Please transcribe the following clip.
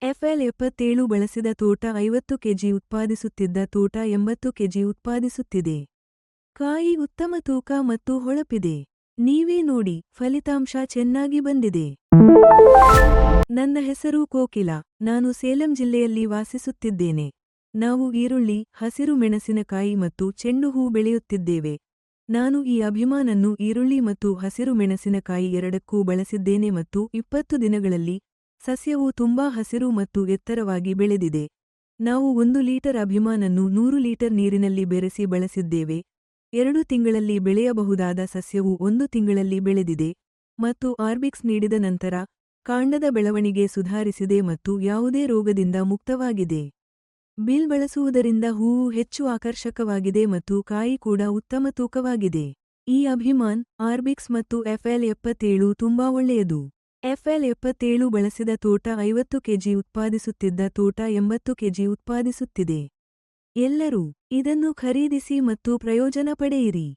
FL77 ಬಳಸಿದ ತೋಟ 50 KG ಉತ್ಪಾದಿಸುತ್ತಿದ್ದ ತೋಟ 80 ಕೆಜಿ ಉತ್ಪಾದಿಸುತ್ತಿದೆ. ಕಾಯಿ ಉತ್ತಮ ತೂಕ ಮತ್ತು ಹೊಳಪಿದೆ. ನೀವೇ ನೋಡಿ, ಫಲಿತಾಂಶ ಚೆನ್ನಾಗಿ ಬಂದಿದೆ. ನನ್ನ ಹೆಸರು ಕೋಕಿಲ. ನಾನು ಸೇಲಂ ಜಿಲ್ಲೆಯಲ್ಲಿ ವಾಸಿಸುತ್ತಿದ್ದೇನೆ. ನಾವು ಈರುಳ್ಳಿ, ಹಸಿರು ಮೆಣಸಿನಕಾಯಿ ಮತ್ತು ಚೆಂಡು ಹೂ ಬೆಳೆಯುತ್ತಿದ್ದೇವೆ. ನಾನು ಈ ಅಭಿಮಾನನ್ನು ಈರುಳ್ಳಿ ಮತ್ತು ಹಸಿರು ಮೆಣಸಿನಕಾಯಿ ಎರಡಕ್ಕೂ ಬಳಸಿದ್ದೇನೆ ಮತ್ತು 20 ದಿನಗಳಲ್ಲಿ ಸಸ್ಯವು ತುಂಬಾ ಹಸಿರು ಮತ್ತು ಎತ್ತರವಾಗಿ ಬೆಳೆದಿದೆ. ನಾವು 1 ಲೀಟರ್ ಅಭಿಮಾನನ್ನು 100 ಲೀಟರ್ ನೀರಿನಲ್ಲಿ ಬೆರೆಸಿ ಬಳಸಿದ್ದೇವೆ. 2 ತಿಂಗಳಲ್ಲಿ ಬೆಳೆಯಬಹುದಾದ ಸಸ್ಯವು 1 ತಿಂಗಳಲ್ಲಿ ಬೆಳೆದಿದೆ ಮತ್ತು ಆರ್ಬಿಕ್ಸ್ ನೀಡಿದ ನಂತರ ಕಾಂಡದ ಬೆಳವಣಿಗೆ ಸುಧಾರಿಸಿದೆ ಮತ್ತು ಯಾವುದೇ ರೋಗದಿಂದ ಮುಕ್ತವಾಗಿದೆ. ಬಿಲ್ ಬಳಸುವುದರಿಂದ ಹೂವು ಹೆಚ್ಚು ಆಕರ್ಷಕವಾಗಿದೆ ಮತ್ತು ಕಾಯಿ ಕೂಡ ಉತ್ತಮ ತೂಕವಾಗಿದೆ. ಈ ಅಭಿಮಾನ್, ಆರ್ಬಿಕ್ಸ್ ಮತ್ತು FL77 ತುಂಬಾ ಒಳ್ಳೆಯದು. FL77 ಬಳಸಿದ ತೋಟ 50 ಕೆಜಿ ಉತ್ಪಾದಿಸುತ್ತಿದ್ದ ತೋಟ 80 ಕೆಜಿ ಉತ್ಪಾದಿಸುತ್ತಿದೆ. ಎಲ್ಲರೂ ಇದನ್ನು ಖರೀದಿಸಿ ಮತ್ತು ಪ್ರಯೋಜನ ಪಡೆಯಿರಿ.